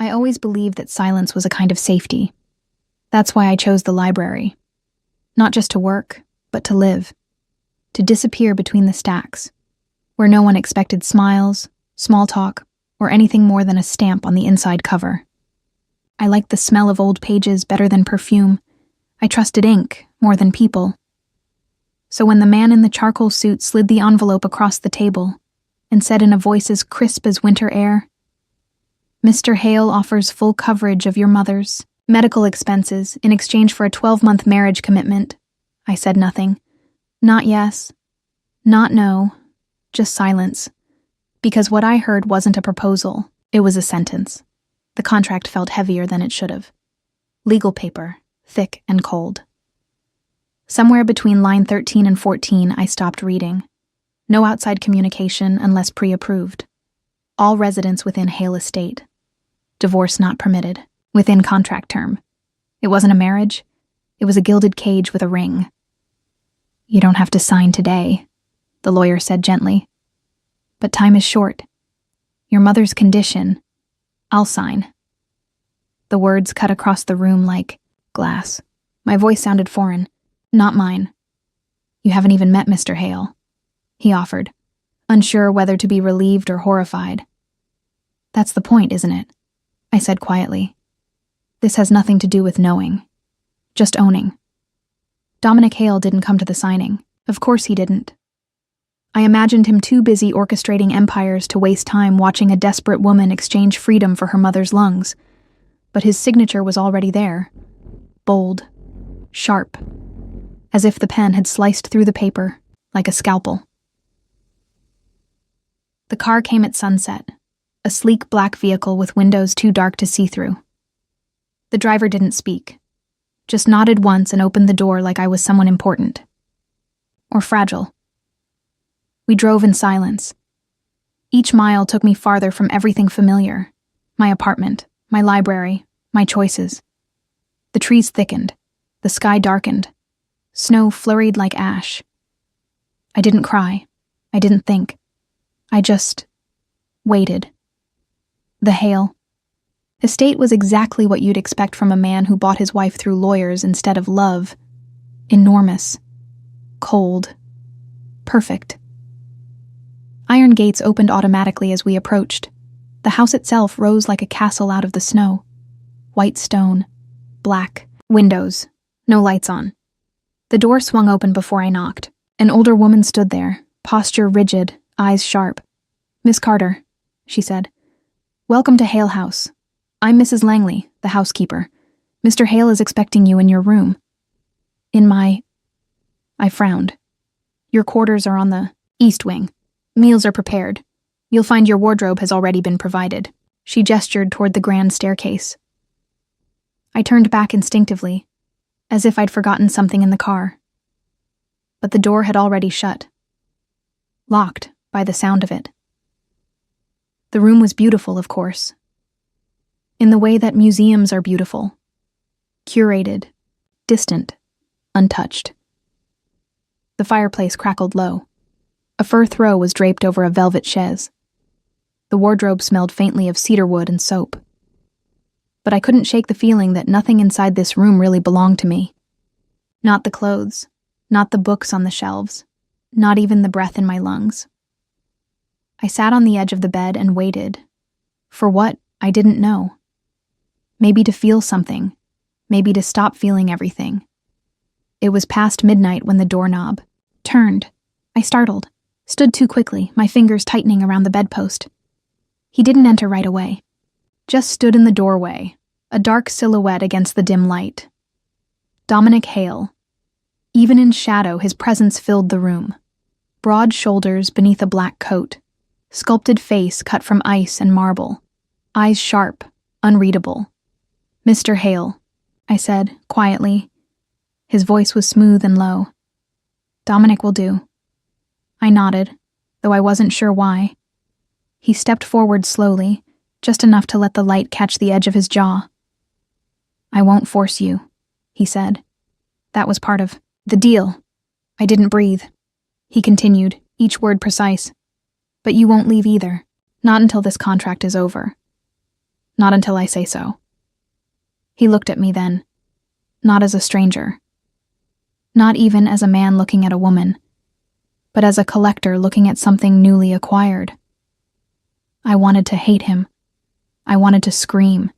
I always believed that silence was a kind of safety. That's why I chose the library. Not just to work, but to live. To disappear between the stacks, where no one expected smiles, small talk, or anything more than a stamp on the inside cover. I liked the smell of old pages better than perfume. I trusted ink more than people. So when the man in the charcoal suit slid the envelope across the table and said in a voice as crisp as winter air, "Mr. Hale offers full coverage of your mother's medical expenses in exchange for a 12-month marriage commitment," I said nothing. Not yes, not no, just silence. Because what I heard wasn't a proposal, it was a sentence. The contract felt heavier than it should have. Legal paper, thick and cold. Somewhere between line 13 and 14, I stopped reading. No outside communication unless pre-approved. All residents within Hale Estate. Divorce not permitted. Within contract term. It wasn't a marriage. It was a gilded cage with a ring. "You don't have to sign today," the lawyer said gently. "But time is short. Your mother's condition. I'll sign." The words cut across the room like glass. My voice sounded foreign. Not mine. "You haven't even met Mr. Hale," he offered, unsure whether to be relieved or horrified. "That's the point, isn't it?" I said quietly. "This has nothing to do with knowing. Just owning." Dominic Hale didn't come to the signing. Of course he didn't. I imagined him too busy orchestrating empires to waste time watching a desperate woman exchange freedom for her mother's lungs. But his signature was already there. Bold. Sharp. As if the pen had sliced through the paper, like a scalpel. The car came at sunset, a sleek black vehicle with windows too dark to see through. The driver didn't speak, just nodded once and opened the door like I was someone important. Or fragile. We drove in silence. Each mile took me farther from everything familiar. My apartment, my library, my choices. The trees thickened, the sky darkened. Snow flurried like ash. I didn't cry. I didn't think. I just waited. The Hale estate was exactly what you'd expect from a man who bought his wife through lawyers instead of love. Enormous. Cold. Perfect. Iron gates opened automatically as we approached. The house itself rose like a castle out of the snow. White stone. Black. Windows. No lights on. The door swung open before I knocked. An older woman stood there, posture rigid, eyes sharp. "Miss Carter," she said. "Welcome to Hale House. I'm Mrs. Langley, the housekeeper. Mr. Hale is expecting you in your room." "In my..." I frowned. "Your quarters are on the east wing. Meals are prepared. You'll find your wardrobe has already been provided." She gestured toward the grand staircase. I turned back instinctively, as if I'd forgotten something in the car. But the door had already shut. Locked, by the sound of it. The room was beautiful, of course. In the way that museums are beautiful. Curated, distant, untouched. The fireplace crackled low. A fur throw was draped over a velvet chaise. The wardrobe smelled faintly of cedarwood and soap. But I couldn't shake the feeling that nothing inside this room really belonged to me. Not the clothes, not the books on the shelves, not even the breath in my lungs. I sat on the edge of the bed and waited. For what, I didn't know. Maybe to feel something, maybe to stop feeling everything. It was past midnight when the doorknob turned. I startled, stood too quickly, my fingers tightening around the bedpost. He didn't enter right away. Just stood in the doorway, a dark silhouette against the dim light. Dominic Hale. Even in shadow, his presence filled the room. Broad shoulders beneath a black coat, sculpted face cut from ice and marble, eyes sharp, unreadable. "Mr. Hale," I said, quietly. His voice was smooth and low. "Dominic will do." I nodded, though I wasn't sure why. He stepped forward slowly, just enough to let the light catch the edge of his jaw. "I won't force you," he said. "That was part of the deal." I didn't breathe. He continued, each word precise. "But you won't leave either, not until this contract is over." Not until I say so. He looked at me then, not as a stranger. Not even as a man looking at a woman, but as a collector looking at something newly acquired. I wanted to hate him. I wanted to scream.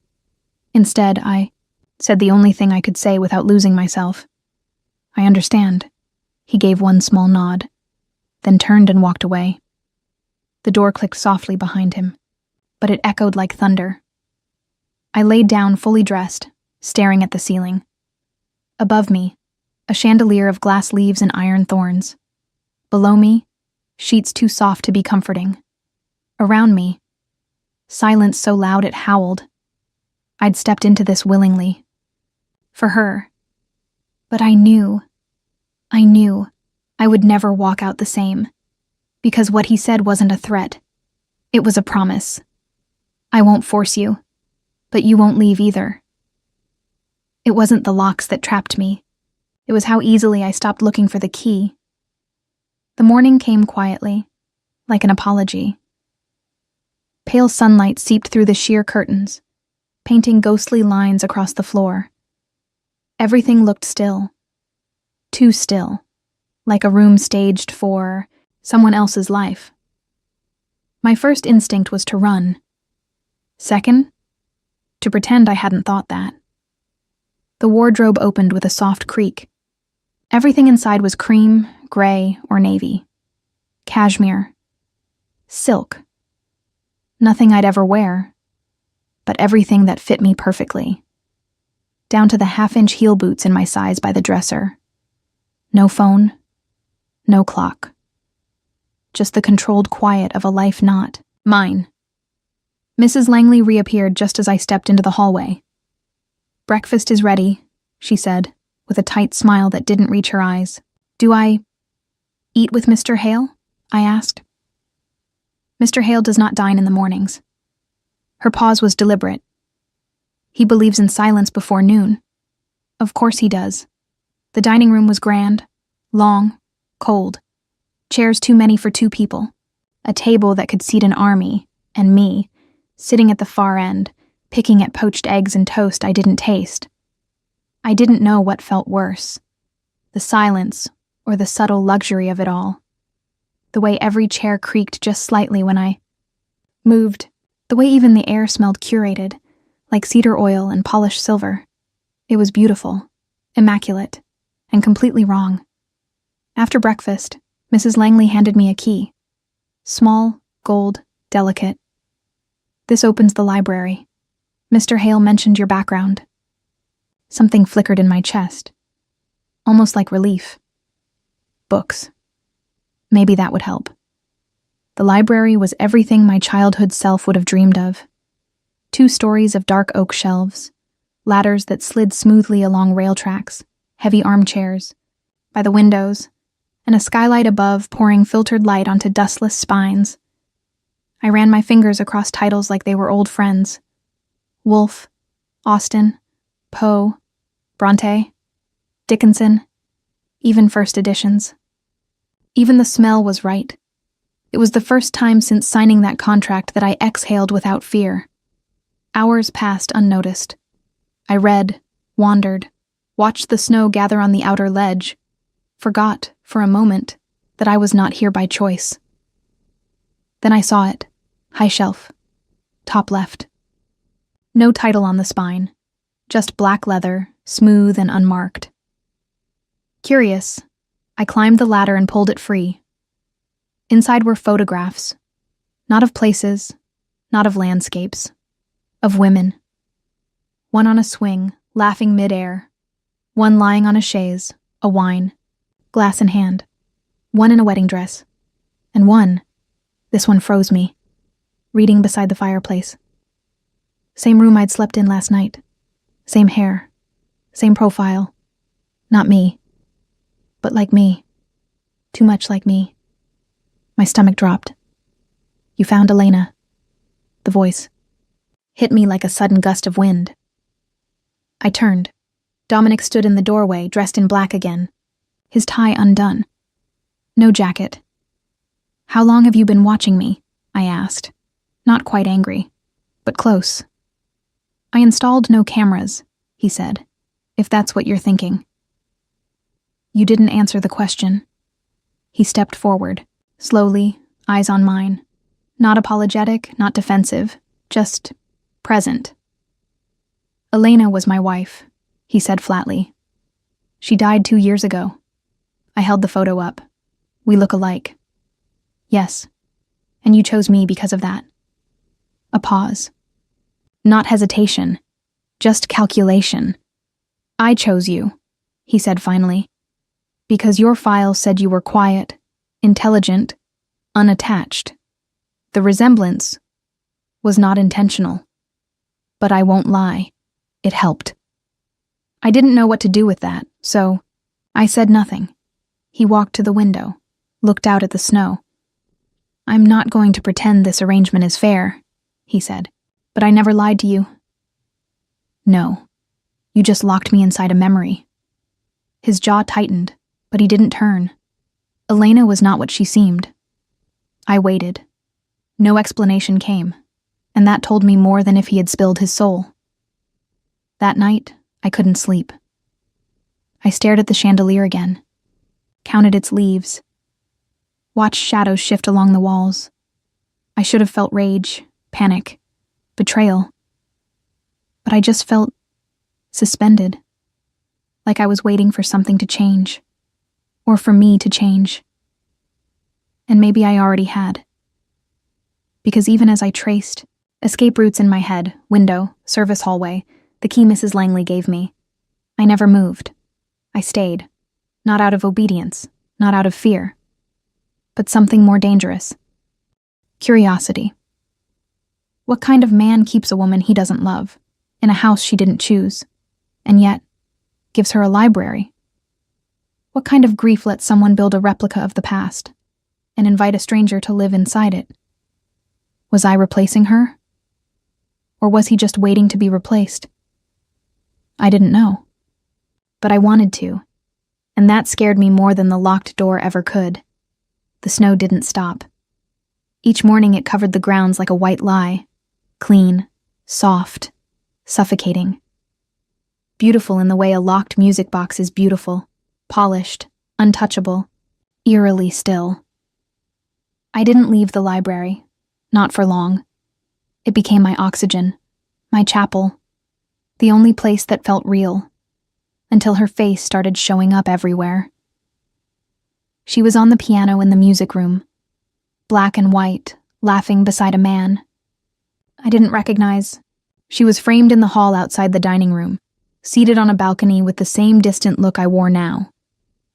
Instead, I said the only thing I could say without losing myself. I understand. He gave one small nod, then turned and walked away. The door clicked softly behind him, but it echoed like thunder. I laid down fully dressed, staring at the ceiling. Above me, a chandelier of glass leaves and iron thorns. Below me, sheets too soft to be comforting. Around me, silence so loud it howled. I'd stepped into this willingly. For her. But I knew I would never walk out the same. Because what he said wasn't a threat. It was a promise. I won't force you, but you won't leave either. It wasn't the locks that trapped me. It was how easily I stopped looking for the key. The morning came quietly, like an apology. Pale sunlight seeped through the sheer curtains, painting ghostly lines across the floor. Everything looked still. Too still, like a room staged for someone else's life. My first instinct was to run. Second, to pretend I hadn't thought that. The wardrobe opened with a soft creak. Everything inside was cream, gray, or navy. Cashmere. Silk. Nothing I'd ever wear, but everything that fit me perfectly. Down to the half-inch heel boots in my size by the dresser. No phone. No clock. Just the controlled quiet of a life not mine. Mrs. Langley reappeared just as I stepped into the hallway. "Breakfast is ready," she said, with a tight smile that didn't reach her eyes. "Do I eat with Mr. Hale?" I asked. "Mr. Hale does not dine in the mornings." Her pause was deliberate. "He believes in silence before noon." "Of course he does." The dining room was grand, long, cold. Chairs too many for 2 people. A table that could seat an army, and me, sitting at the far end, picking at poached eggs and toast I didn't taste. I didn't know what felt worse, the silence or the subtle luxury of it all. The way every chair creaked just slightly when I moved, the way even the air smelled curated, like cedar oil and polished silver. It was beautiful, immaculate, and completely wrong. After breakfast, Mrs. Langley handed me a key. Small, gold, delicate. "This opens the library. Mr. Hale mentioned your background." Something flickered in my chest, almost like relief. Books. Maybe that would help. The library was everything my childhood self would have dreamed of. 2 stories of dark oak shelves, ladders that slid smoothly along rail tracks, heavy armchairs, by the windows, and a skylight above pouring filtered light onto dustless spines. I ran my fingers across titles like they were old friends. Woolf, Austen, Poe, Bronte, Dickinson, even first editions. Even the smell was right. It was the first time since signing that contract that I exhaled without fear. Hours passed unnoticed. I read, wandered, watched the snow gather on the outer ledge, forgot, for a moment, that I was not here by choice. Then I saw it, high shelf, top left. No title on the spine, just black leather, smooth and unmarked. Curious, I climbed the ladder and pulled it free. Inside were photographs, not of places, not of landscapes, of women. One on a swing, laughing midair. One lying on a chaise, a wine, glass in hand. One in a wedding dress. And one, this one froze me, reading beside the fireplace. Same room I'd slept in last night. Same hair. Same profile. Not me. But like me. Too much like me. My stomach dropped. "You found Elena." The voice hit me like a sudden gust of wind. I turned. Dominic stood in the doorway, dressed in black again, his tie undone. No jacket. "How long have you been watching me?" I asked, not quite angry, but close. I installed no cameras, he said, if that's what you're thinking. You didn't answer the question. He stepped forward, slowly, eyes on mine. Not apologetic, not defensive, just present. Elena was my wife, he said flatly. She died 2 years ago. I held the photo up. We look alike. Yes, and you chose me because of that. A pause. Not hesitation, just calculation. I chose you, he said finally, because your file said you were quiet, intelligent, unattached. The resemblance was not intentional. But I won't lie, it helped. I didn't know what to do with that, so I said nothing. He walked to the window, looked out at the snow. I'm not going to pretend this arrangement is fair, he said, but I never lied to you. No, you just locked me inside a memory. His jaw tightened, but he didn't turn. Elena was not what she seemed. I waited. No explanation came, and that told me more than if he had spilled his soul. That night, I couldn't sleep. I stared at the chandelier again, counted its leaves, watched shadows shift along the walls. I should have felt rage, panic, betrayal. But I just felt suspended, like I was waiting for something to change, or for me to change. And maybe I already had. Because even as I traced, escape routes in my head, window, service hallway, the key Mrs. Langley gave me, I never moved. I stayed. Not out of obedience, not out of fear, but something more dangerous. Curiosity. What kind of man keeps a woman he doesn't love, in a house she didn't choose, and yet gives her a library? What kind of grief lets someone build a replica of the past and invite a stranger to live inside it? Was I replacing her? Or was he just waiting to be replaced? I didn't know. But I wanted to, and that scared me more than the locked door ever could. The snow didn't stop. Each morning it covered the grounds like a white lie, clean, soft, suffocating. Beautiful in the way a locked music box is beautiful, polished, untouchable, eerily still. I didn't leave the library, not for long. It became my oxygen, my chapel, the only place that felt real, until her face started showing up everywhere. She was on the piano in the music room, black and white, laughing beside a man. I didn't recognize. She was framed in the hall outside the dining room, seated on a balcony with the same distant look I wore now.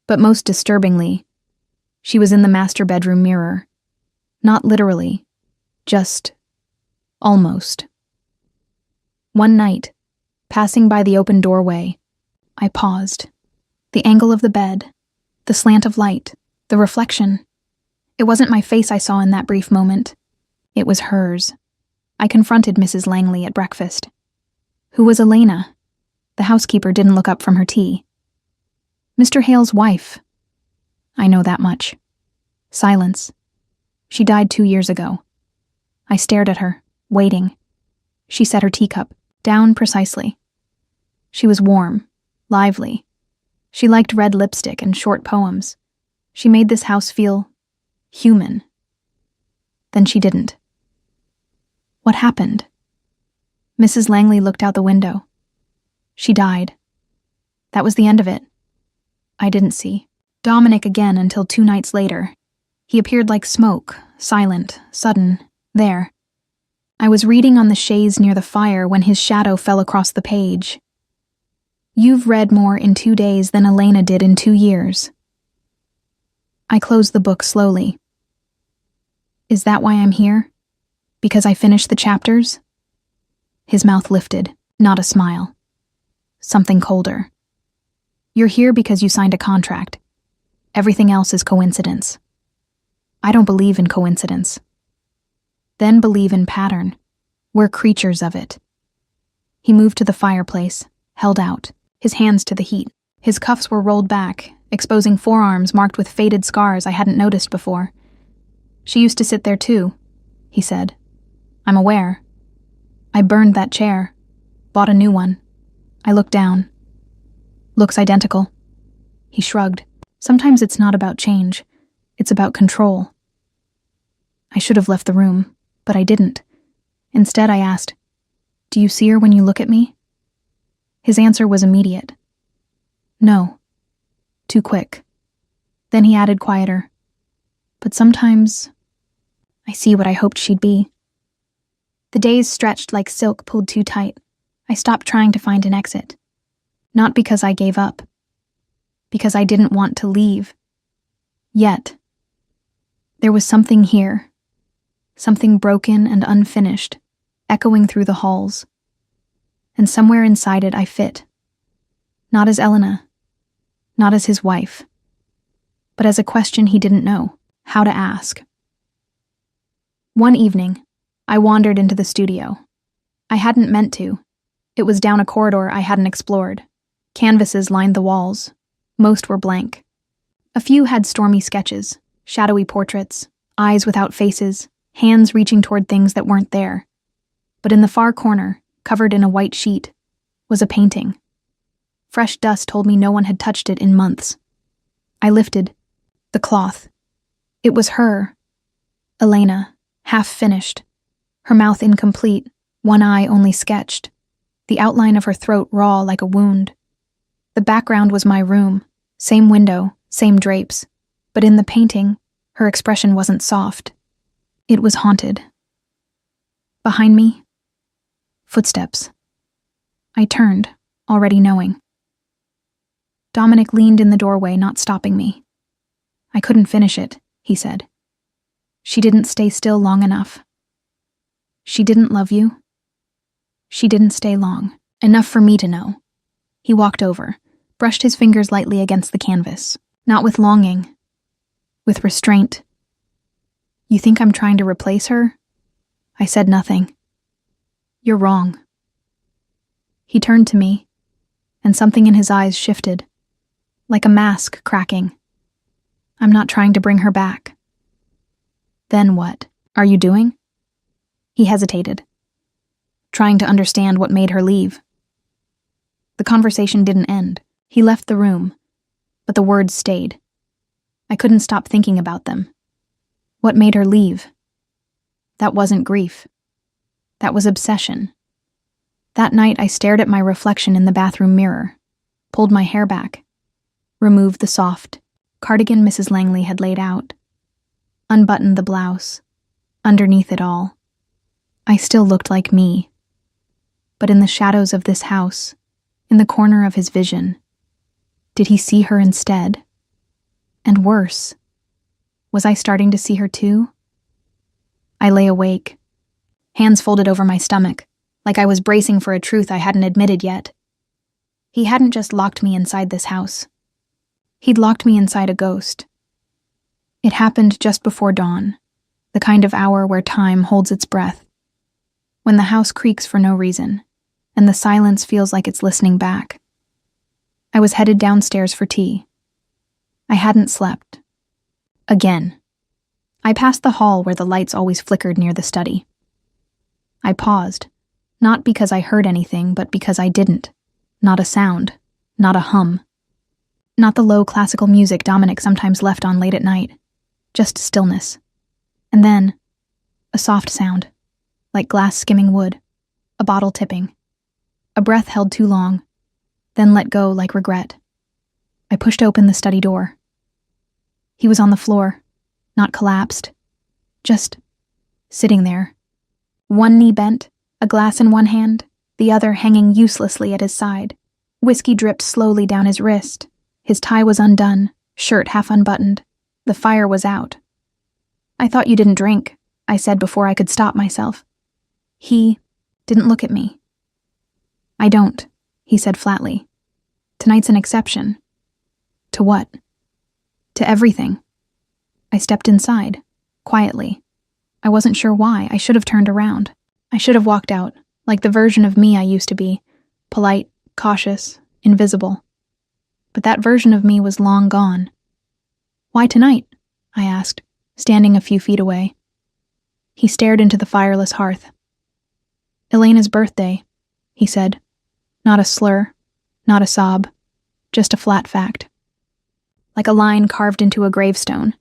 But most disturbingly, she was in the master bedroom mirror. Not literally, just almost. One night, passing by the open doorway, I paused. The angle of the bed, the slant of light, the reflection. It wasn't my face I saw in that brief moment. It was hers. I confronted Mrs. Langley at breakfast. Who was Elena? The housekeeper didn't look up from her tea. Mr. Hale's wife. I know that much. Silence. She died 2 years ago. I stared at her, waiting. She set her teacup, down precisely. She was warm, lively. She liked red lipstick and short poems. She made this house feel human. Then she didn't. What happened? Mrs. Langley looked out the window. She died. That was the end of it. I didn't see Dominic again until 2 nights later. He appeared like smoke, silent, sudden, there. I was reading on the chaise near the fire when his shadow fell across the page. You've read more in 2 days than Elena did in 2 years. I closed the book slowly. Is that why I'm here? Because I finished the chapters? His mouth lifted, not a smile. Something colder. You're here because you signed a contract. Everything else is coincidence. I don't believe in coincidence. Then believe in pattern. We're creatures of it. He moved to the fireplace, held out, his hands to the heat. His cuffs were rolled back, exposing forearms marked with faded scars I hadn't noticed before. She used to sit there too, he said. I'm aware. I burned that chair, Bought a new one. I looked down. Looks identical. He shrugged. Sometimes it's not about change. It's about control. I should have left the room, but I didn't. Instead, I asked, "Do you see her when you look at me?" His answer was immediate. No. Too quick. Then he added quieter, "But sometimes I see what I hoped she'd be." The days stretched like silk pulled too tight. I stopped trying to find an exit. Not because I gave up. Because I didn't want to leave. Yet. There was something here. Something broken and unfinished, echoing through the halls. And somewhere inside it I fit. Not as Elena. Not as his wife. But as a question he didn't know how to ask. One evening, I wandered into the studio. I hadn't meant to. It was down a corridor I hadn't explored. Canvases lined the walls. Most were blank. A few had stormy sketches, shadowy portraits, eyes without faces, hands reaching toward things that weren't there. But in the far corner, covered in a white sheet, was a painting. Fresh dust told me no one had touched it in months. I lifted the cloth. It was her. Elena, half finished. Her mouth incomplete, one eye only sketched. The outline of her throat raw like a wound. The background was my room, same window, same drapes. But in the painting, her expression wasn't soft. It was haunted. Behind me, footsteps. I turned, already knowing. Dominic leaned in the doorway, not stopping me. "I couldn't finish it," he said. "She didn't stay still long enough." "She didn't love you?" "She didn't stay long, enough for me to know." He walked over, brushed his fingers lightly against the canvas, not with longing, with restraint. "You think I'm trying to replace her?" I said nothing. "You're wrong." He turned to me, and something in his eyes shifted, like a mask cracking. "I'm not trying to bring her back." "Then what are you doing?" He hesitated, trying to understand what made her leave. The conversation didn't end. He left the room, but the words stayed. I couldn't stop thinking about them. What made her leave? That wasn't grief. That was obsession. That night I stared at my reflection in the bathroom mirror, pulled my hair back, removed the soft cardigan Mrs. Langley had laid out, unbuttoned the blouse. Underneath it all, I still looked like me. But in the shadows of this house, in the corner of his vision, did he see her instead? And worse, was I starting to see her too? I lay awake, hands folded over my stomach, like I was bracing for a truth I hadn't admitted yet. He hadn't just locked me inside this house. He'd locked me inside a ghost. It happened just before dawn, the kind of hour where time holds its breath, when the house creaks for no reason, and the silence feels like it's listening back. I was headed downstairs for tea. I hadn't slept. Again. I passed the hall where the lights always flickered near the study. I paused, not because I heard anything, but because I didn't. Not a sound, not a hum. Not the low classical music Dominic sometimes left on late at night. Just stillness. And then, a soft sound, like glass skimming wood, a bottle tipping. A breath held too long, then let go like regret. I pushed open the study door. He was on the floor, not collapsed, just sitting there. One knee bent, a glass in one hand, the other hanging uselessly at his side. Whiskey dripped slowly down his wrist. His tie was undone, shirt half unbuttoned. The fire was out. "I thought you didn't drink," I said before I could stop myself. He didn't look at me. "I don't," he said flatly. "Tonight's an exception." "To what?" "To everything." I stepped inside, quietly. I wasn't sure why. I should have turned around. I should have walked out, like the version of me I used to be, polite, cautious, invisible. But that version of me was long gone. "Why tonight?" I asked, standing a few feet away. He stared into the fireless hearth. "Elena's birthday," he said, Not a slur, not a sob, just a flat fact. Like a line carved into a gravestone.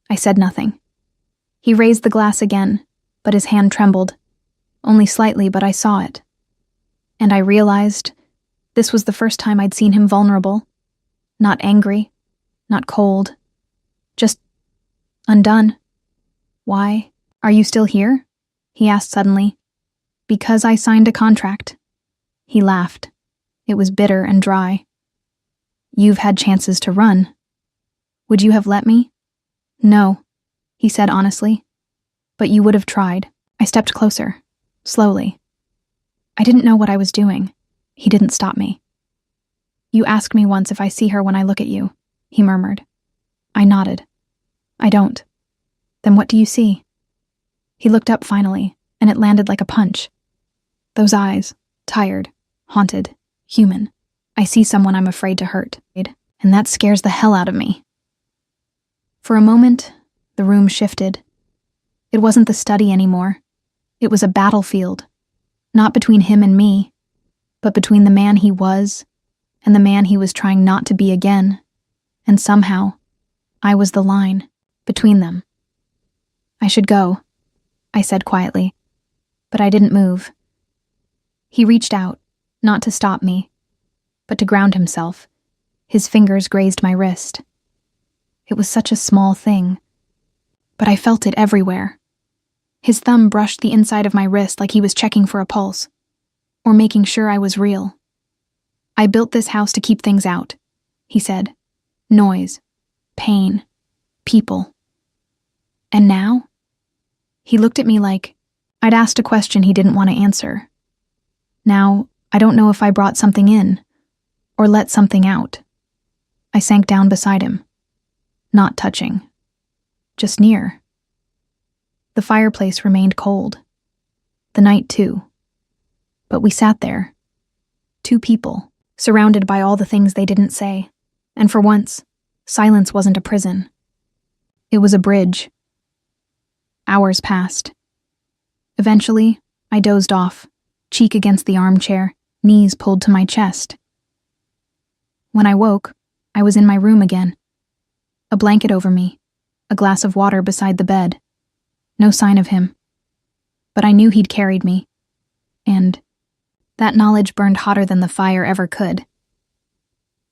I said nothing. He raised the glass again, but his hand trembled. Only slightly, but I saw it. And I realized this was the first time I'd seen him vulnerable. Not angry, not cold, just undone. Why? Are you still here? He asked suddenly. Because I signed a contract. He laughed. It was bitter and dry. You've had chances to run. Would you have let me? No, he said honestly. But you would have tried. I stepped closer, slowly. I didn't know what I was doing. He didn't stop me. You asked me once if I see her when I look at you, he murmured. I nodded. I don't. Then what do you see? He looked up finally, and it landed like a punch. Those eyes, tired, haunted, human. I see someone I'm afraid to hurt, and that scares the hell out of me. For a moment, the room shifted. It wasn't the study anymore. It was a battlefield, not between him and me, but between the man he was and the man he was trying not to be again, and somehow, I was the line between them. I should go, I said quietly, but I didn't move. He reached out, not to stop me, but to ground himself. His fingers grazed my wrist. It was such a small thing, but I felt it everywhere. His thumb brushed the inside of my wrist like he was checking for a pulse, or making sure I was real. I built this house to keep things out, he said. Noise, pain, people. And now? He looked at me like I'd asked a question he didn't want to answer. Now, I don't know if I brought something in, or let something out. I sank down beside him. Not touching. Just near. The fireplace remained cold. The night, too. But we sat there. Two people, surrounded by all the things they didn't say. And for once, silence wasn't a prison. It was a bridge. Hours passed. Eventually, I dozed off, cheek against the armchair, knees pulled to my chest. When I woke, I was in my room again. A blanket over me, a glass of water beside the bed. No sign of him. But I knew he'd carried me. And that knowledge burned hotter than the fire ever could.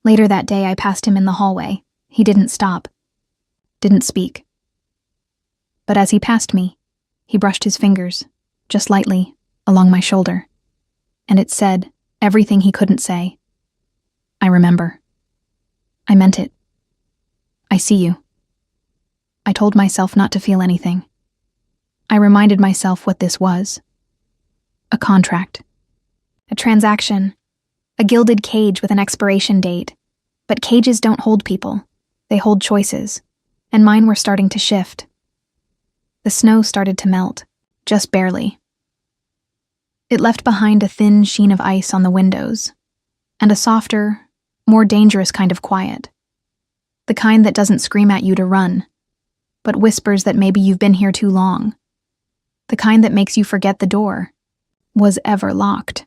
Later that day, I passed him in the hallway. He didn't stop. Didn't speak. But as he passed me, he brushed his fingers, just lightly, along my shoulder. And it said everything he couldn't say. I remember. I meant it. I see you. I told myself not to feel anything. I reminded myself what this was. A contract. A transaction. A gilded cage with an expiration date. But cages don't hold people. They hold choices. And mine were starting to shift. The snow started to melt, just barely. It left behind a thin sheen of ice on the windows, and a softer, more dangerous kind of quiet. The kind that doesn't scream at you to run, but whispers that maybe you've been here too long. The kind that makes you forget the door was ever locked.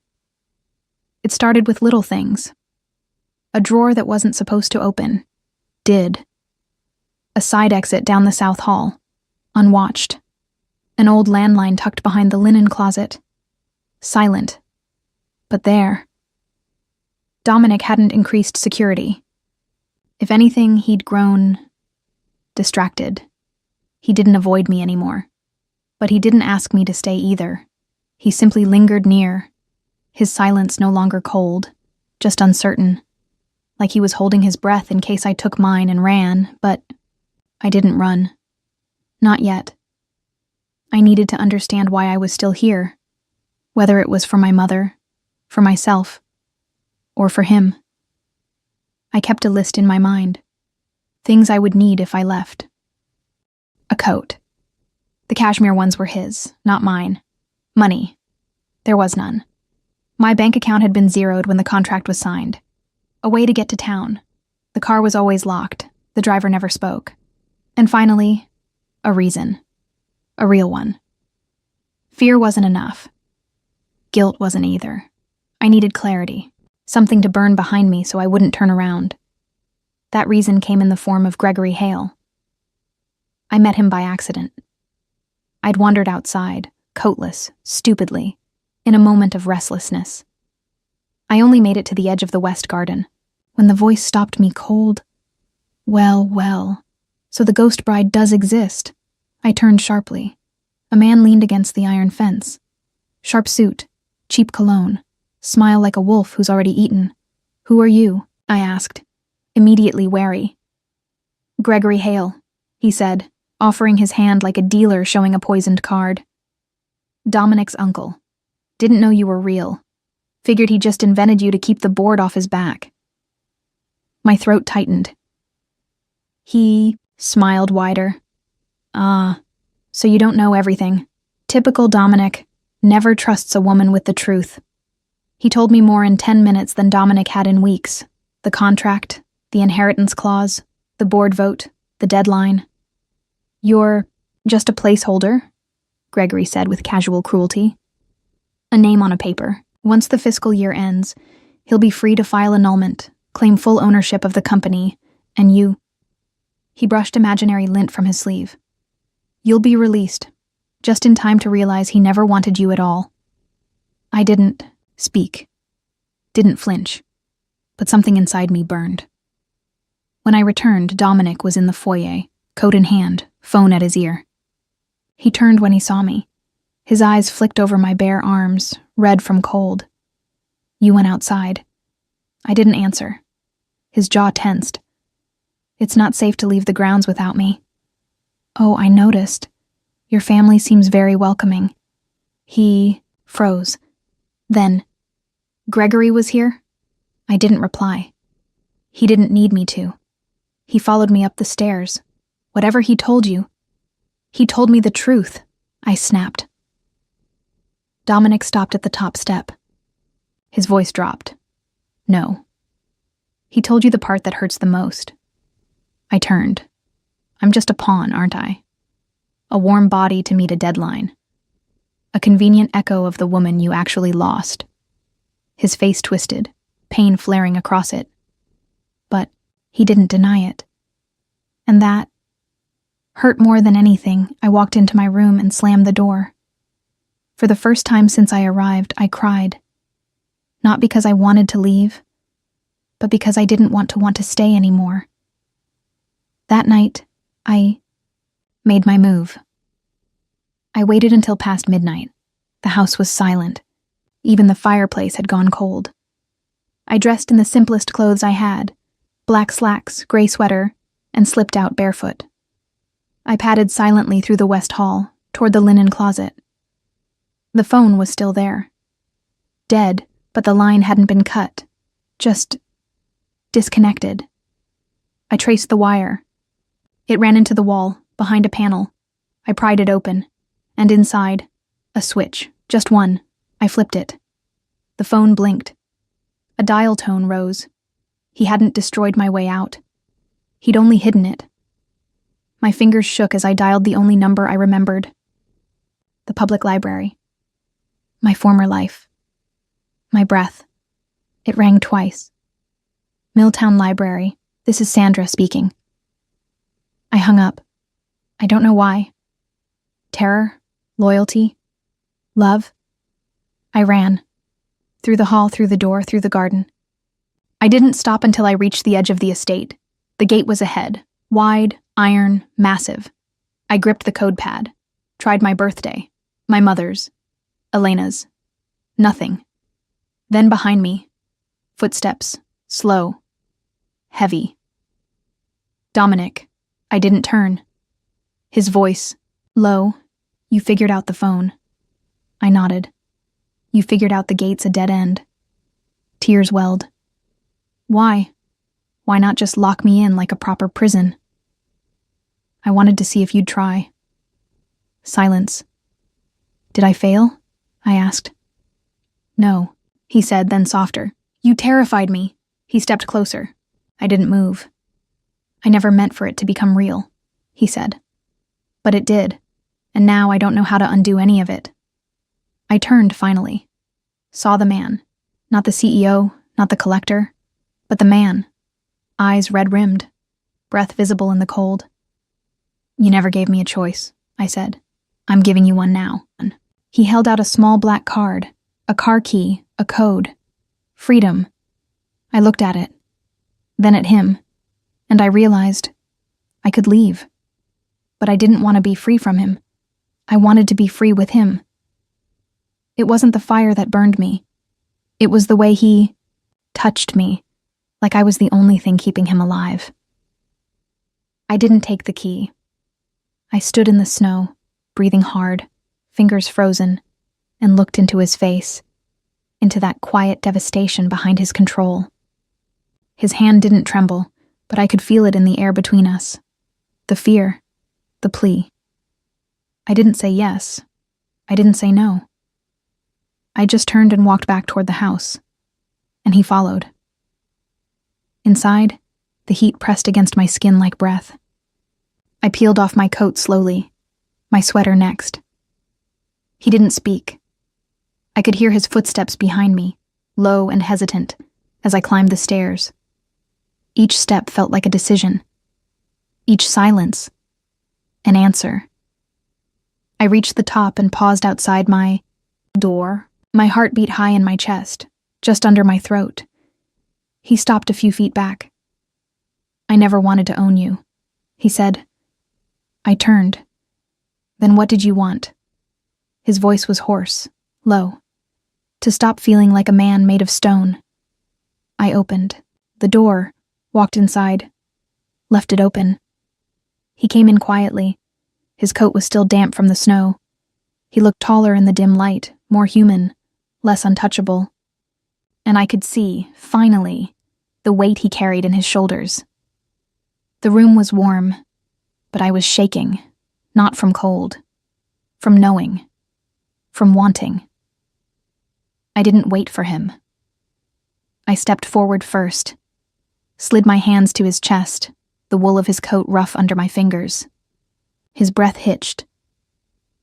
It started with little things. A drawer that wasn't supposed to open, did. A side exit down the south hall, unwatched. An old landline tucked behind the linen closet. Silent. But there. Dominic hadn't increased security. If anything, he'd grown distracted. He didn't avoid me anymore. But he didn't ask me to stay either. He simply lingered near, his silence no longer cold, just uncertain, like he was holding his breath in case I took mine and ran, but I didn't run. Not yet. I needed to understand why I was still here, whether it was for my mother, for myself, or for him. I kept a list in my mind. Things I would need if I left. A coat. The cashmere ones were his, not mine. Money. There was none. My bank account had been zeroed when the contract was signed. A way to get to town. The car was always locked. The driver never spoke. And finally, a reason. A real one. Fear wasn't enough. Guilt wasn't either. I needed clarity, something to burn behind me so I wouldn't turn around. That reason came in the form of Gregory Hale. I met him by accident. I'd wandered outside, coatless, stupidly, in a moment of restlessness. I only made it to the edge of the West Garden, when the voice stopped me cold. Well, so the ghost bride does exist. I turned sharply. A man leaned against the iron fence. Sharp suit, cheap cologne, smile like a wolf who's already eaten. Who are you? I asked, immediately wary. Gregory Hale, he said, offering his hand like a dealer showing a poisoned card. Dominic's uncle. Didn't know you were real. Figured he just invented you to keep the board off his back. My throat tightened. He smiled wider. So you don't know everything. Typical Dominic. Never trusts a woman with the truth. He told me more in 10 minutes than Dominic had in weeks. The contract, the inheritance clause, the board vote, the deadline. You're just a placeholder, Gregory said with casual cruelty. A name on a paper. Once the fiscal year ends, he'll be free to file annulment, claim full ownership of the company, and you... He brushed imaginary lint from his sleeve. You'll be released, just in time to realize he never wanted you at all. I didn't speak, didn't flinch, but something inside me burned. When I returned, Dominic was in the foyer, coat in hand, phone at his ear. He turned when he saw me. His eyes flicked over my bare arms, red from cold. You went outside. I didn't answer. His jaw tensed. It's not safe to leave the grounds without me. Oh, I noticed. Your family seems very welcoming. He froze. Then, Gregory was here? I didn't reply. He didn't need me to. He followed me up the stairs. Whatever he told you. He told me the truth, I snapped. Dominic stopped at the top step. His voice dropped. No. He told you the part that hurts the most. I turned. I'm just a pawn, aren't I? A warm body to meet a deadline. A convenient echo of the woman you actually lost. His face twisted, pain flaring across it. But he didn't deny it. And that hurt more than anything. I walked into my room and slammed the door. For the first time since I arrived, I cried. Not because I wanted to leave, but because I didn't want to stay anymore. That night, I made my move. I waited until past midnight. The house was silent. Even the fireplace had gone cold. I dressed in the simplest clothes I had, black slacks, gray sweater, and slipped out barefoot. I padded silently through the west hall, toward the linen closet. The phone was still there. Dead, but the line hadn't been cut. Just disconnected. I traced the wire. It ran into the wall, behind a panel. I pried it open, and inside, a switch, just one. I flipped it. The phone blinked. A dial tone rose. He hadn't destroyed my way out. He'd only hidden it. My fingers shook as I dialed the only number I remembered. The public library. My former life. My breath. It rang twice. Milltown Library. This is Sandra speaking. I hung up. I don't know why. Terror, loyalty, love. I ran. Through the hall, through the door, through the garden. I didn't stop until I reached the edge of the estate. The gate was ahead. Wide, iron, massive. I gripped the code pad. Tried my birthday. My mother's. Elena's. Nothing. Then behind me. Footsteps. Slow. Heavy. Dominic. I didn't turn. His voice. Low. You figured out the phone. I nodded. You figured out the gate's a dead end. Tears welled. Why? Why not just lock me in like a proper prison? I wanted to see if you'd try. Silence. Did I fail? I asked. No, he said, then softer. You terrified me. He stepped closer. I didn't move. I never meant for it to become real, he said. But it did, and now I don't know how to undo any of it. I turned finally. Saw the man. Not the CEO, not the collector, but the man. Eyes red-rimmed, breath visible in the cold. "You never gave me a choice," I said. "I'm giving you one now." He held out a small black card, a car key, a code. Freedom. I looked at it, then at him, and I realized I could leave. But I didn't want to be free from him. I wanted to be free with him. It wasn't the fire that burned me. It was the way he touched me, like I was the only thing keeping him alive. I didn't take the key. I stood in the snow, breathing hard, fingers frozen, and looked into his face, into that quiet devastation behind his control. His hand didn't tremble, but I could feel it in the air between us. The fear, the plea. I didn't say yes. I didn't say no. I just turned and walked back toward the house, and he followed. Inside, the heat pressed against my skin like breath. I peeled off my coat slowly, my sweater next. He didn't speak. I could hear his footsteps behind me, low and hesitant, as I climbed the stairs. Each step felt like a decision. Each silence, an answer. I reached the top and paused outside my door. My heart beat high in my chest, just under my throat. He stopped a few feet back. "I never wanted to own you," he said. I turned. "Then what did you want?" His voice was hoarse, low. "To stop feeling like a man made of stone." I opened the door, walked inside, left it open. He came in quietly. His coat was still damp from the snow. He looked taller in the dim light, more human, less untouchable. And I could see, finally, the weight he carried in his shoulders. The room was warm, but I was shaking, not from cold, from knowing, from wanting. I didn't wait for him. I stepped forward first, slid my hands to his chest, the wool of his coat rough under my fingers. His breath hitched.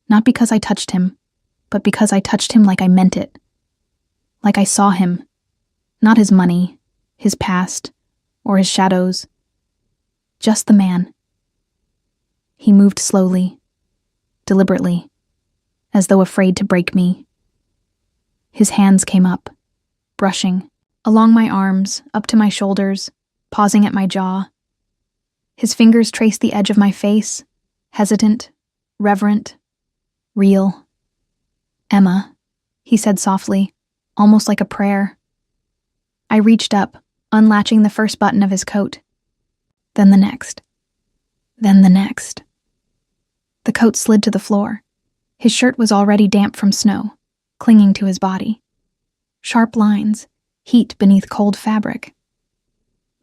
Not because I touched him, but because I touched him like I meant it. Like I saw him. Not his money, his past, or his shadows. Just the man. He moved slowly, deliberately, as though afraid to break me. His hands came up, brushing, along my arms, up to my shoulders, pausing at my jaw. His fingers traced the edge of my face, hesitant, reverent, real. "Emma," he said softly, almost like a prayer. I reached up, unlatching the first button of his coat. Then the next. Then the next. The coat slid to the floor. His shirt was already damp from snow, clinging to his body. Sharp lines, heat beneath cold fabric.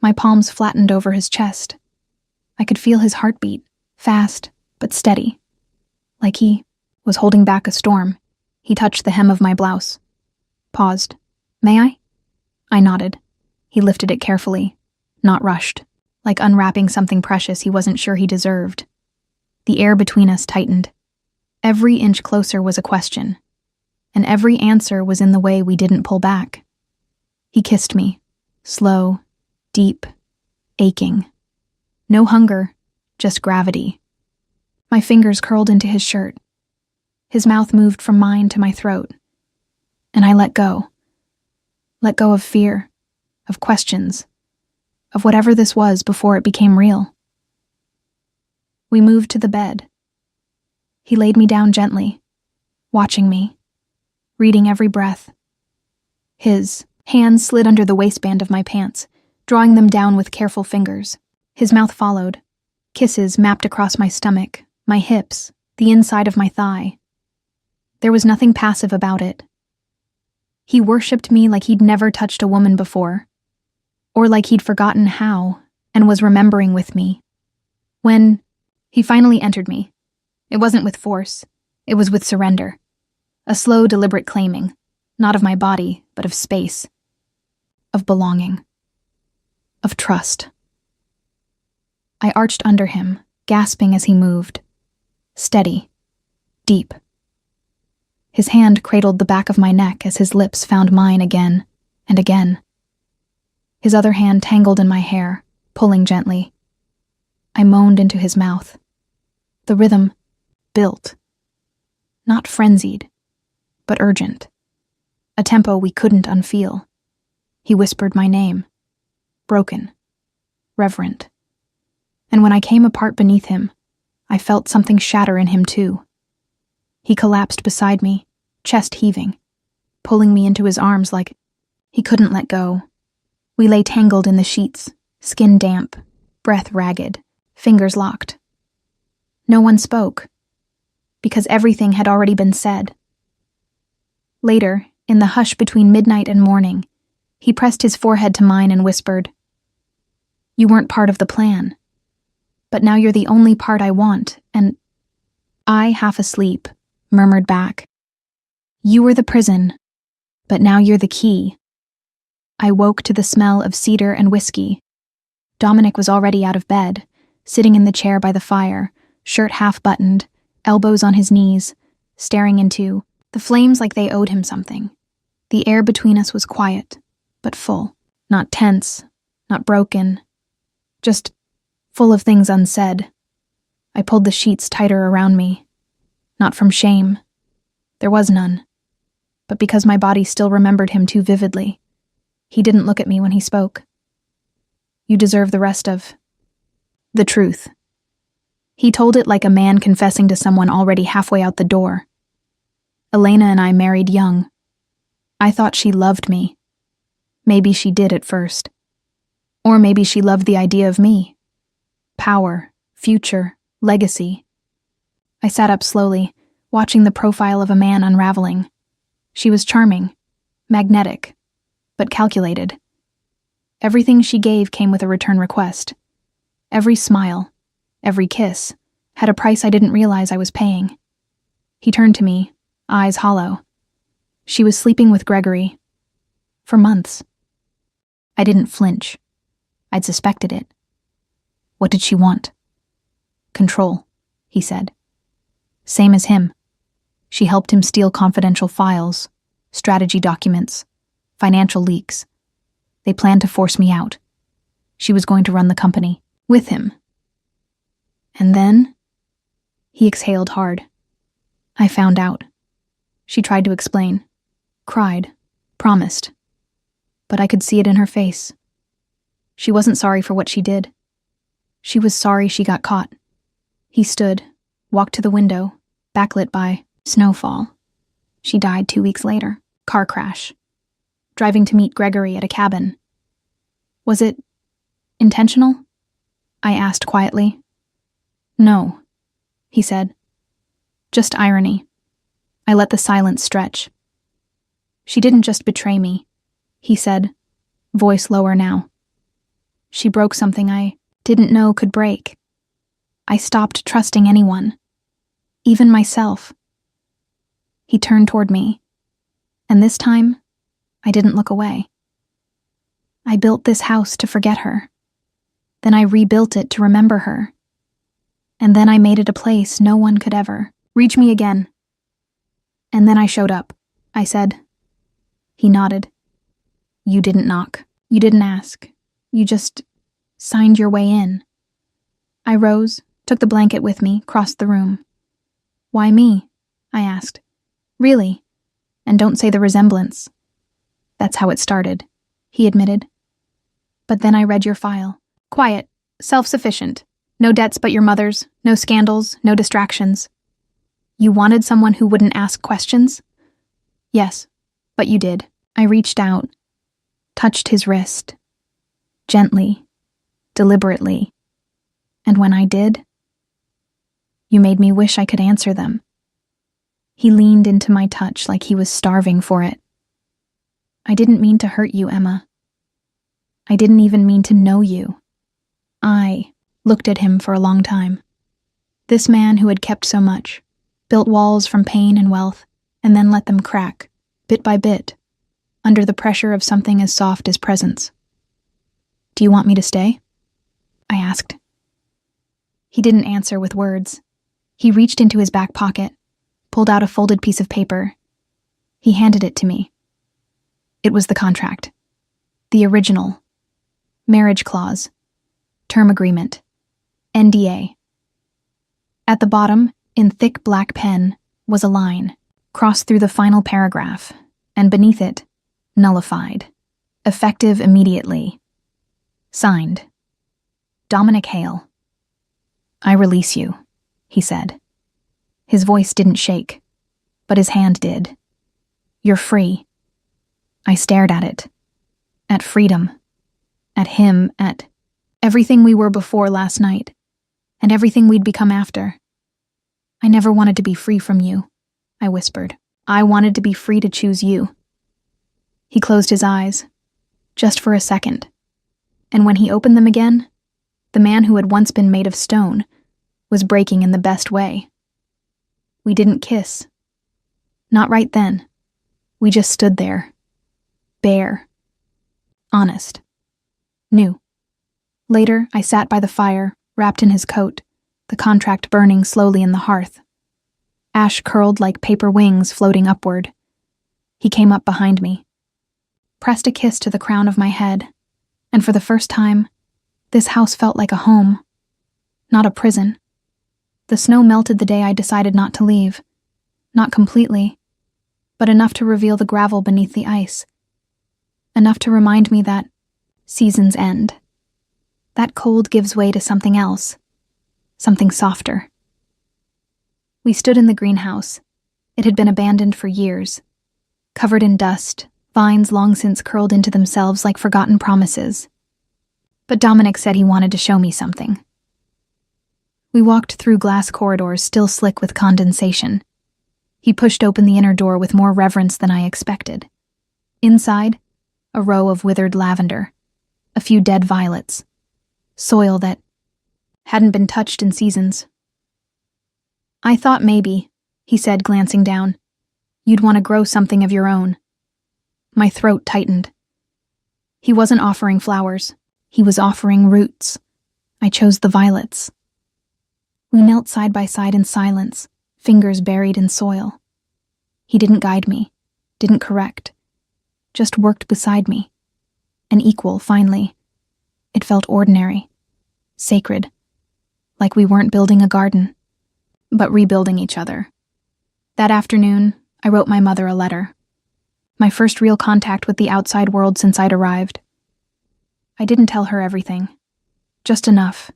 My palms flattened over his chest. I could feel his heartbeat, fast but steady. Like he was holding back a storm. He touched the hem of my blouse. Paused. "May I?" I nodded. He lifted it carefully, not rushed, like unwrapping something precious he wasn't sure he deserved. The air between us tightened. Every inch closer was a question, and every answer was in the way we didn't pull back. He kissed me, slow, deep, aching. No hunger, just gravity. My fingers curled into his shirt. His mouth moved from mine to my throat, and I let go. Let go of fear, of questions, of whatever this was before it became real. We moved to the bed. He laid me down gently, watching me, reading every breath. His hands slid under the waistband of my pants, drawing them down with careful fingers. His mouth followed. Kisses mapped across my stomach, my hips, the inside of my thigh. There was nothing passive about it. He worshipped me like he'd never touched a woman before, or like he'd forgotten how and was remembering with me. When he finally entered me, it wasn't with force, it was with surrender. A slow, deliberate claiming, not of my body, but of space, of belonging, of trust. I arched under him, gasping as he moved. Steady, deep. His hand cradled the back of my neck as his lips found mine again, And again. His other hand tangled in my hair, pulling gently. I moaned into his mouth. The rhythm built. Not frenzied, but urgent. A tempo we couldn't unfeel. He whispered my name. Broken. Reverent. And when I came apart beneath him, I felt something shatter in him too. He collapsed beside me, chest heaving, pulling me into his arms like he couldn't let go. We lay tangled in the sheets, skin damp, breath ragged, fingers locked. No one spoke, because everything had already been said. Later, in the hush between midnight and morning, he pressed his forehead to mine and whispered, "You weren't part of the plan, but now you're the only part I want," and I, half asleep, murmured back, "You were the prison, but now you're the key." I woke to the smell of cedar and whiskey. Dominic was already out of bed, sitting in the chair by the fire, shirt half buttoned, elbows on his knees, staring into the flames like they owed him something. The air between us was quiet, but full. Not tense, not broken, just full of things unsaid. I pulled the sheets tighter around me. Not from shame. There was none. But because my body still remembered him too vividly. He didn't look at me when he spoke. "You deserve the rest of the truth." He told it like a man confessing to someone already halfway out the door. Elena and I married young. I thought she loved me. Maybe she did at first. Or maybe she loved the idea of me. Power, future, legacy. I sat up slowly, watching the profile of a man unraveling. She was charming, magnetic, but calculated. Everything she gave came with a return request. Every smile, every kiss, had a price I didn't realize I was paying. He turned to me, eyes hollow. She was sleeping with Gregory. For months. I didn't flinch. I'd suspected it. What did she want? Control, he said. Same as him. She helped him steal confidential files, strategy documents, financial leaks. They planned to force me out. She was going to run the company with him. And then, he exhaled hard. I found out. She tried to explain, cried, promised. But I could see it in her face. She wasn't sorry for what she did. She was sorry she got caught. He stood, walked to the window, backlit by snowfall. She died 2 weeks later. Car crash. Driving to meet Gregory at a cabin. Was it intentional? I asked quietly. No, he said. Just irony. I let the silence stretch. She didn't just betray me, he said, voice lower now. She broke something I didn't know could break. I stopped trusting anyone, even myself. He turned toward me, and this time, I didn't look away. I built this house to forget her. Then I rebuilt it to remember her. And then I made it a place no one could ever reach me again. And then I showed up, I said. He nodded. You didn't knock. You didn't ask. You just signed your way in. I rose, took the blanket with me, crossed the room. Why me? I asked. Really? And don't say the resemblance. That's how it started, he admitted. But then I read your file. Quiet, self-sufficient. No debts but your mother's, no scandals, no distractions. You wanted someone who wouldn't ask questions? Yes, but you did. I reached out, touched his wrist. Gently, deliberately. And when I did, you made me wish I could answer them. He leaned into my touch like he was starving for it. I didn't mean to hurt you, Emma. I didn't even mean to know you. I looked at him for a long time. This man who had kept so much, built walls from pain and wealth, and then let them crack, bit by bit, under the pressure of something as soft as presence. Do you want me to stay? I asked. He didn't answer with words. He reached into his back pocket, pulled out a folded piece of paper. He handed it to me. It was the contract. The original. Marriage clause. Term agreement. NDA. At the bottom, in thick black pen, was a line, crossed through the final paragraph, and beneath it, nullified. Effective immediately. Signed. Dominic Hale. I release you, he said. His voice didn't shake, but his hand did. You're free. I stared at it. At freedom. At him, at everything we were before last night, and everything we'd become after. I never wanted to be free from you, I whispered. I wanted to be free to choose you. He closed his eyes, just for a second, and when he opened them again, the man who had once been made of stone was breaking in the best way. We didn't kiss. Not right then. We just stood there. Bare. Honest. New. Later, I sat by the fire, wrapped in his coat, the contract burning slowly in the hearth. Ash curled like paper wings floating upward. He came up behind me, pressed a kiss to the crown of my head, and for the first time, this house felt like a home, not a prison. The snow melted the day I decided not to leave. Not completely, but enough to reveal the gravel beneath the ice. Enough to remind me that seasons end. That cold gives way to something else, something softer. We stood in the greenhouse. It had been abandoned for years, covered in dust, vines long since curled into themselves like forgotten promises. But Dominic said he wanted to show me something. We walked through glass corridors still slick with condensation. He pushed open the inner door with more reverence than I expected. Inside, a row of withered lavender, a few dead violets, soil that hadn't been touched in seasons. I thought maybe, he said, glancing down, you'd want to grow something of your own. My throat tightened. He wasn't offering flowers. He was offering roots. I chose the violets. We knelt side by side in silence, fingers buried in soil. He didn't guide me, didn't correct, just worked beside me. An equal, finally. It felt ordinary, sacred, like we weren't building a garden, but rebuilding each other. That afternoon, I wrote my mother a letter. My first real contact with the outside world since I'd arrived. I didn't tell her everything, just enough,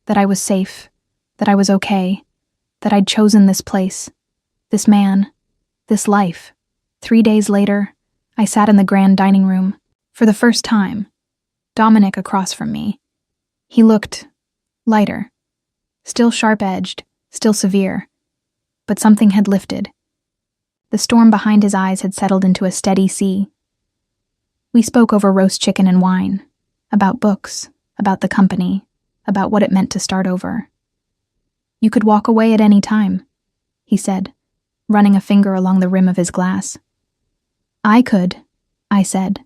that I was safe, that I was okay, that I'd chosen this place, this man, this life. 3 days later, I sat in the grand dining room, for the first time, Dominic across from me. He looked lighter, still sharp-edged, still severe, but something had lifted. The storm behind his eyes had settled into a steady sea. We spoke over roast chicken and wine, about books, about the company, about what it meant to start over. You could walk away at any time, he said, running a finger along the rim of his glass. I could, I said.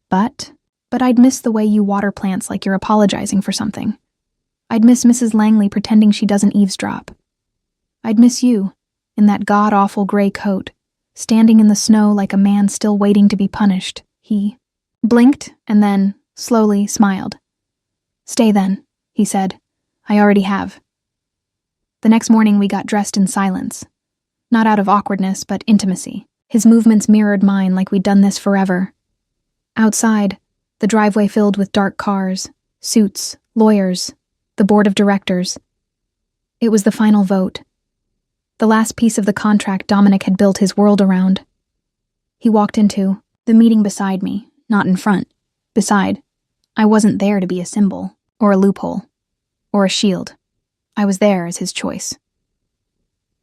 But I'd miss the way you water plants like you're apologizing for something. I'd miss Mrs. Langley pretending she doesn't eavesdrop. I'd miss you, in that god-awful gray coat, standing in the snow like a man still waiting to be punished. He blinked and then, slowly, smiled. Stay then, he said. I already have. The next morning we got dressed in silence. Not out of awkwardness, but intimacy. His movements mirrored mine like we'd done this forever. Outside, the driveway filled with dark cars, suits, lawyers, the board of directors. It was the final vote. The last piece of the contract Dominic had built his world around. He walked into the meeting beside me, not in front. Beside, I wasn't there to be a symbol, or a loophole, or a shield. I was there as his choice.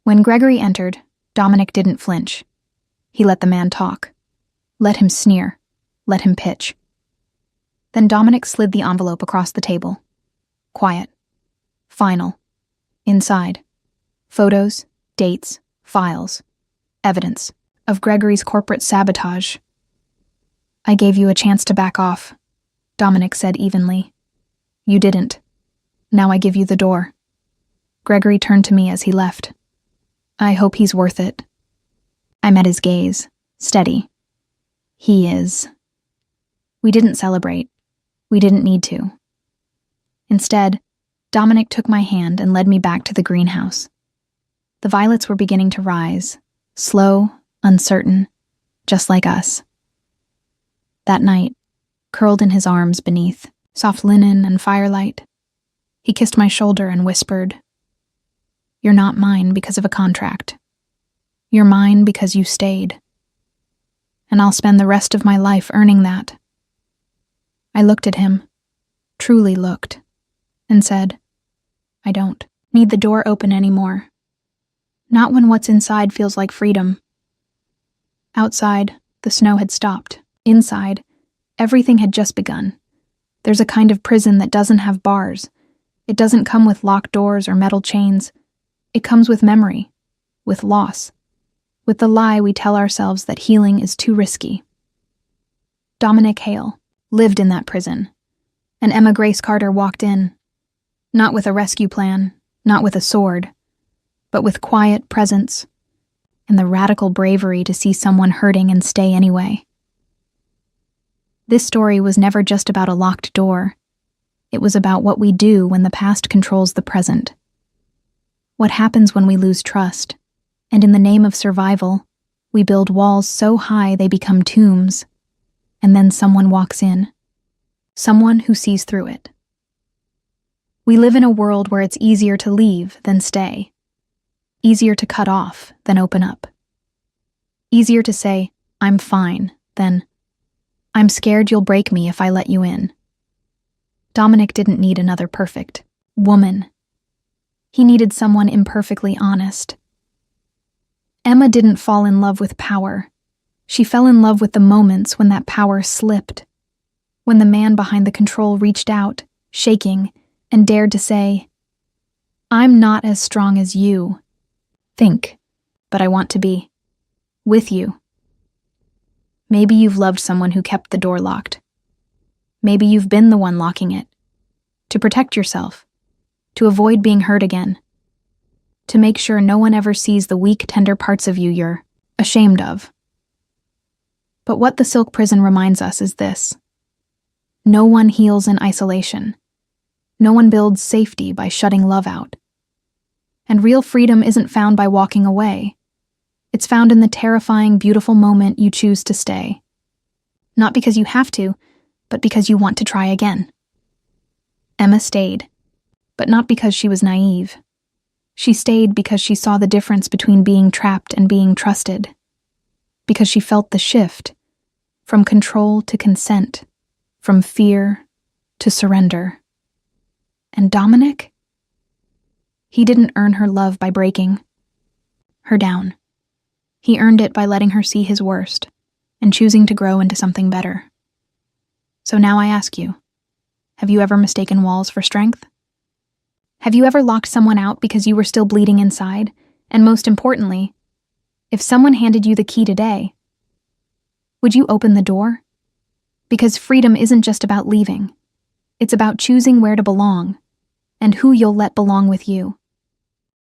When Gregory entered, Dominic didn't flinch. He let the man talk. Let him sneer. Let him pitch. Then Dominic slid the envelope across the table. Quiet. Final. Inside. Photos, dates, files. Evidence of Gregory's corporate sabotage. I gave you a chance to back off, Dominic said evenly. You didn't. Now I give you the door. Gregory turned to me as he left. I hope he's worth it. I met his gaze, steady. He is. We didn't celebrate. We didn't need to. Instead, Dominic took my hand and led me back to the greenhouse. The violets were beginning to rise, slow, uncertain, just like us. That night, curled in his arms beneath soft linen and firelight, he kissed my shoulder and whispered, "You're not mine because of a contract. You're mine because you stayed. And I'll spend the rest of my life earning that." I looked at him, truly looked, and said, "I don't need the door open anymore. Not when what's inside feels like freedom." Outside, the snow had stopped. Inside, everything had just begun. There's a kind of prison that doesn't have bars. It doesn't come with locked doors or metal chains. It comes with memory, with loss, with the lie we tell ourselves that healing is too risky. Dominic Hale lived in that prison, and Emma Grace Carter walked in, not with a rescue plan, not with a sword, but with quiet presence and the radical bravery to see someone hurting and stay anyway. This story was never just about a locked door. It was about what we do when the past controls the present. What happens when we lose trust, and in the name of survival, we build walls so high they become tombs, and then someone walks in, someone who sees through it. We live in a world where it's easier to leave than stay, easier to cut off than open up, easier to say, "I'm fine," than, "I'm scared you'll break me if I let you in." Dominic didn't need another perfect woman. He needed someone imperfectly honest. Emma didn't fall in love with power. She fell in love with the moments when that power slipped, when the man behind the control reached out, shaking, and dared to say, "I'm not as strong as you think, but I want to be with you." Maybe you've loved someone who kept the door locked. Maybe you've been the one locking it, to protect yourself, to avoid being hurt again, to make sure no one ever sees the weak, tender parts of you you're ashamed of. But what the silk prison reminds us is this: no one heals in isolation. No one builds safety by shutting love out. And real freedom isn't found by walking away. It's found in the terrifying, beautiful moment you choose to stay. Not because you have to, but because you want to try again. Emma stayed, but not because she was naive. She stayed because she saw the difference between being trapped and being trusted. Because she felt the shift, from control to consent, from fear to surrender. And Dominic? He didn't earn her love by breaking her down. He earned it by letting her see his worst and choosing to grow into something better. So now I ask you, have you ever mistaken walls for strength? Have you ever locked someone out because you were still bleeding inside? And most importantly, if someone handed you the key today, would you open the door? Because freedom isn't just about leaving. It's about choosing where to belong and who you'll let belong with you.